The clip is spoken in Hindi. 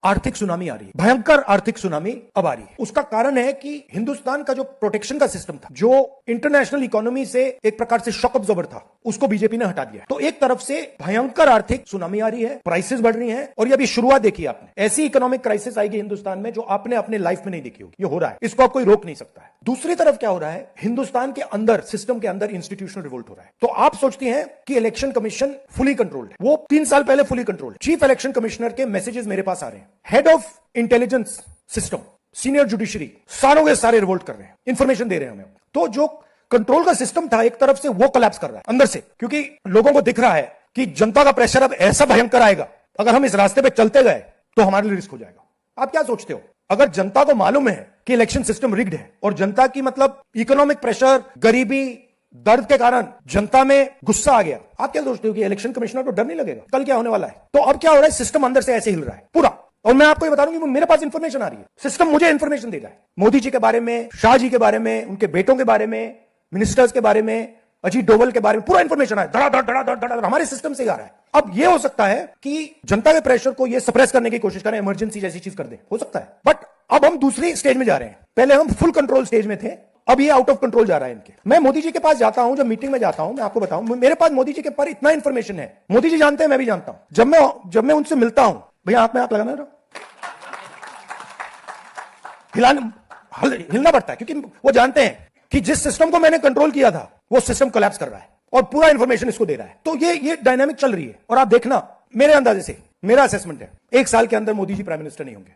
आर्थिक सुनामी आ रही है, भयंकर आर्थिक सुनामी अब आ रही है। उसका कारण है कि हिंदुस्तान का जो प्रोटेक्शन का सिस्टम था, जो इंटरनेशनल इकोनॉमी से एक प्रकार से शॉक अब्जॉर्बर था, उसको बीजेपी ने हटा दिया। तो एक तरफ से भयंकर आर्थिक सुनामी आ रही है, प्राइसेस बढ़ रही हैं, और ये अभी शुरुआत देखी आपने। ऐसी इकोनॉमिक क्राइसिस आएगी हिंदुस्तान में जो आपने अपने लाइफ में नहीं देखी होगी। ये हो रहा है, इसको आप कोई रोक नहीं सकता है। दूसरी तरफ क्या हो रहा है, हिंदुस्तान के अंदर, सिस्टम के अंदर इंस्टीट्यूशनल रिवोल्ट हो रहा है। तो आप सोचती हैं कि इलेक्शन कमीशन फुली कंट्रोल्ड है, वो 3 साल पहले fully controlled. Chief election commissioner के मैसेजेस मेरे पास आ रहे हैं, head of intelligence system, senior judiciary, सारों के सारे रिवोल्ट कर रहे हैं, इंफॉर्मेशन दे रहे हैं हमें। तो जो कंट्रोल का सिस्टम था एक तरफ से, वो कोलैप्स कर रहा है अंदर से, क्योंकि लोगों को दिख रहा है कि जनता का प्रेशर अब ऐसा भयंकर आएगा, अगर हम इस रास्ते पे चलते गए तो हमारे लिए रिस्क हो जाएगा। आप क्या सोचते हो, अगर जनता को मालूम है कि इलेक्शन सिस्टम रिग्ड है, और जनता की मतलब इकोनॉमिक प्रेशर, गरीबी, दर्द के कारण जनता में गुस्सा आ गया, आप क्या सोचते हो कि इलेक्शन कमिश्नर को डर नहीं लगेगा कल क्या होने वाला है? तो अब क्या हो रहा है, सिस्टम अंदर से ऐसे हिल रहा है पूरा। और मैं आपको ये बता दूं कि मेरे पास इंफॉर्मेशन आ रही है, सिस्टम मुझे इंफॉर्मेशन दे रहा है, मोदी जी के बारे में, शाह जी के बारे में, उनके बेटों के बारे में, मिनिस्टर्स के बारे में, अजीत डोभाल के बारे में पूरा इंफॉर्मेशन है, धड़ा हमारे सिस्टम से आ रहा है। अब ये हो सकता है कि जनता के प्रेशर को ये सप्रेस करने की कोशिश करें, इमरजेंसी जैसी चीज कर दे, हो सकता है। बट अब हम दूसरी स्टेज में जा रहे हैं, पहले हम फुल कंट्रोल स्टेज में थे, अब ये आउट ऑफ कंट्रोल जा रहा है इनके। मैं मोदी जी के पास जाता हूं, जब मीटिंग में जाता हूं, मैं आपको बताऊं, मेरे पास मोदी जी के पर इतना इंफॉर्मेशन है, मोदी जी जानते हैं, मैं भी जानता हूं। जब मैं उनसे मिलता हूं, भैया हाथ में हाथ लगाना, हिलना पड़ता है, क्योंकि वो जानते हैं कि जिस सिस्टम को मैंने कंट्रोल किया था वो सिस्टम कोलैप्स कर रहा है, और पूरा इंफॉर्मेशन इसको दे रहा है। तो ये डायनामिक चल रही है, और आप देखना, मेरे अंदाजे से, मेरा असेसमेंट है, 1 साल के अंदर मोदी जी प्राइम मिनिस्टर नहीं होंगे।